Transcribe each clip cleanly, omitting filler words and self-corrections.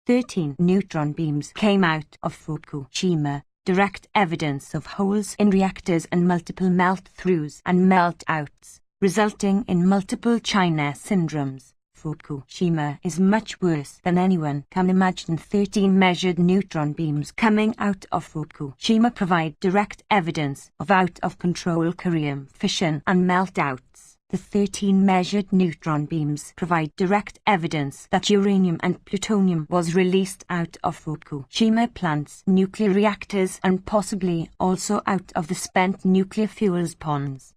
13 neutron beams came out of Fukushima, direct evidence of holes in reactors and multiple melt-throughs and melt-outs, resulting in multiple China syndromes. Fukushima is much worse than anyone can imagine. 13 measured neutron beams coming out of Fukushima provide direct evidence of out-of-control Korean fission and melt-outs. The 13 measured neutron beams provide direct evidence that uranium and plutonium was released out of Fukushima plant's nuclear reactors and possibly also out of the spent nuclear fuels ponds.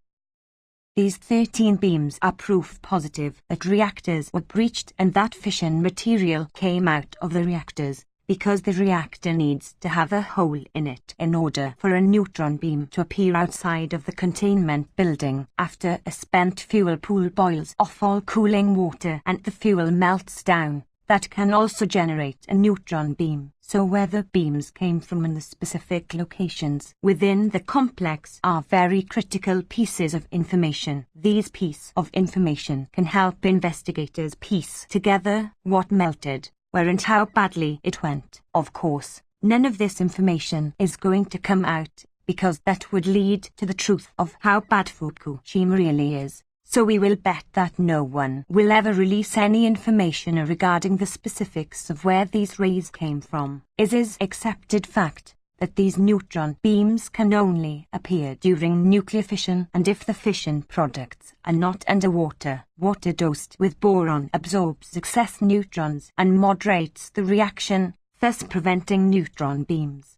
These 13 beams are proof positive that reactors were breached and that fission material came out of the reactors, because the reactor needs to have a hole in it in order for a neutron beam to appear outside of the containment building after a spent fuel pool boils off all cooling water and the fuel melts down. That can also generate a neutron beam. So where the beams came from and the specific locations within the complex are very critical pieces of information. These pieces of information can help investigators piece together what melted, where and how badly it went. Of course, none of this information is going to come out, because that would lead to the truth of how bad Fukushima really is. So we will bet that no one will ever release any information regarding the specifics of where these rays came from. It is accepted fact that these neutron beams can only appear during nuclear fission, and if the fission products are not underwater, water dosed with boron absorbs excess neutrons and moderates the reaction, thus preventing neutron beams.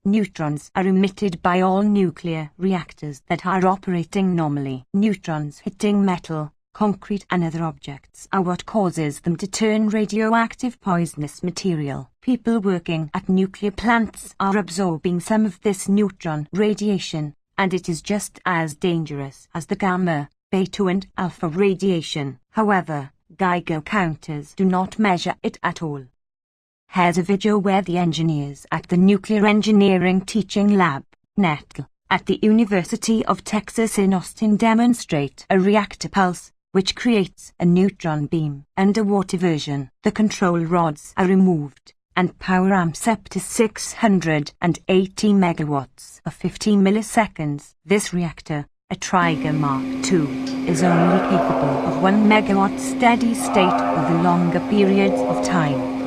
Neutrons are emitted by all nuclear reactors that are operating normally. Neutrons hitting metal, concrete and other objects are what causes them to turn radioactive poisonous material. People working at nuclear plants are absorbing some of this neutron radiation, and it is just as dangerous as the gamma, beta and alpha radiation. However, Geiger counters do not measure it at all. Here's a video where the engineers at the Nuclear Engineering Teaching Lab, NETL, at the University of Texas in Austin demonstrate a reactor pulse, which creates a neutron beam. Underwater version, the control rods are removed, and power amps up to 680 megawatts for 15 milliseconds. This reactor, a Trigger Mark II, is only capable of 1 megawatt steady state over longer periods of time.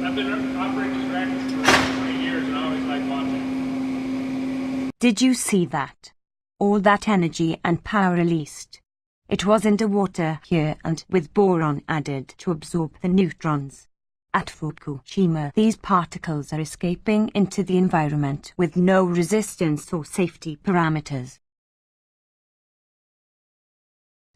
I've been operating these reactors for 20 years and I always like watching. Did you see that? All that energy and power released. It was underwater here and with boron added to absorb the neutrons. At Fukushima, these particles are escaping into the environment with no resistance or safety parameters.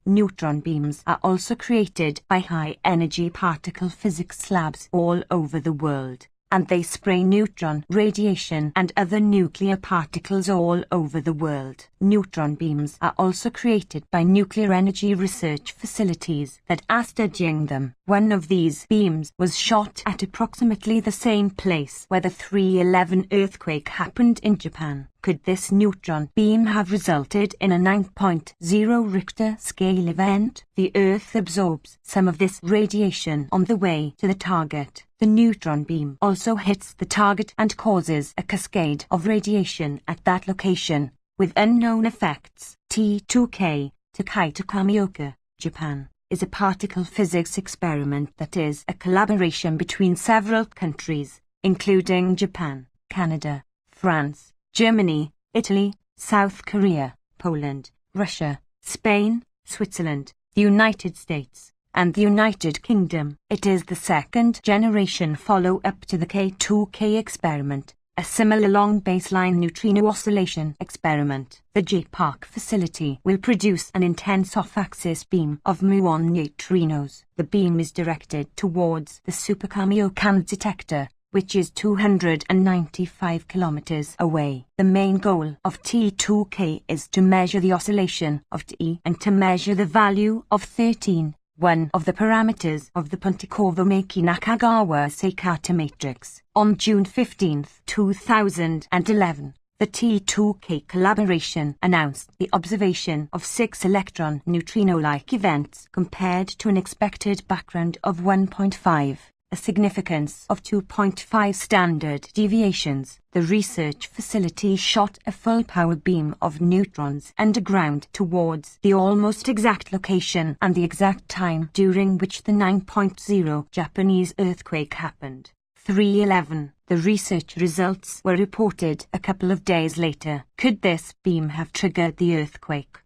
Neutron beams are also created by high-energy particle physics labs all over the world, and they spray neutron radiation and other nuclear particles all over the world. Neutron beams are also created by nuclear energy research facilities that are studying them. One of these beams was shot at approximately the same place where the 3/11 earthquake happened in Japan. Could this neutron beam have resulted in a 9.0 Richter scale event? The Earth absorbs some of this radiation on the way to the target. The neutron beam also hits the target and causes a cascade of radiation at that location, with unknown effects. T2K, Takaita Kamioka, Japan, is a particle physics experiment that is a collaboration between several countries, including Japan, Canada, France, Germany, Italy, South Korea, Poland, Russia, Spain, Switzerland, the United States, and the United Kingdom. It is the second-generation follow-up to the K2K experiment, a similar long-baseline neutrino oscillation experiment. The J-Park facility will produce an intense off-axis beam of muon neutrinos. The beam is directed towards the Super Kamiokan detector, which is 295 kilometers away. The main goal of T2K is to measure the oscillation of T and to measure the value of 13 one of the parameters of the Puntikovomaki-Nakagawa Seikata matrix. On June 15, 2011, the T2K collaboration announced the observation of 6 electron neutrino-like events compared to an expected background of 1.5. A significance of 2.5 standard deviations. The research facility shot a full power beam of neutrons underground towards the almost exact location and the exact time during which the 9.0 Japanese earthquake happened. 3:11. The research results were reported a couple of days later. Could this beam have triggered the earthquake?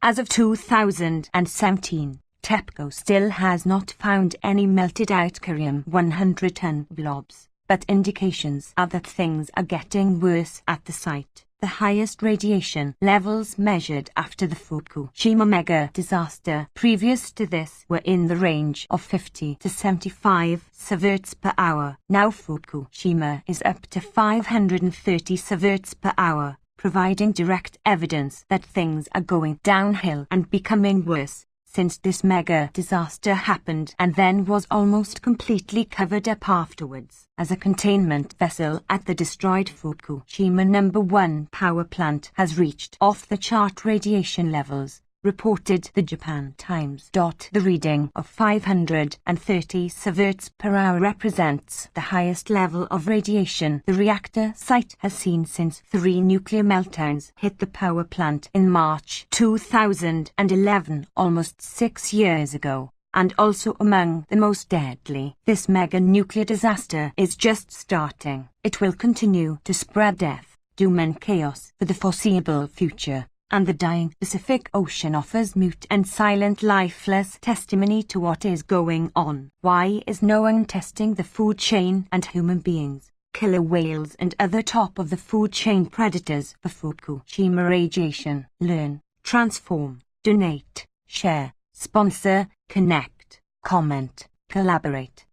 As of 2017, TEPCO still has not found any melted-out curium 100-ton blobs, but indications are that things are getting worse at the site. The highest radiation levels measured after the Fukushima mega disaster previous to this were in the range of 50 to 75 sieverts per hour. Now Fukushima is up to 530 sieverts per hour, providing direct evidence that things are going downhill and becoming worse since this mega disaster happened and then was almost completely covered up afterwards. As a containment vessel at the destroyed Fukushima No. 1 power plant has reached off-the-chart radiation levels, reported the Japan Times. The reading of 530 sieverts per hour represents the highest level of radiation the reactor site has seen since 3 nuclear meltdowns hit the power plant in March 2011, almost 6 years ago, and also among the most deadly. This mega nuclear disaster is just starting. It will continue to spread death, doom and chaos for the foreseeable future. And the dying Pacific Ocean offers mute and silent lifeless testimony to what is going on. Why is no one testing the food chain and human beings, killer whales and other top of the food chain predators for Fukushima radiation? Learn, transform, donate, share, sponsor, connect, comment, collaborate.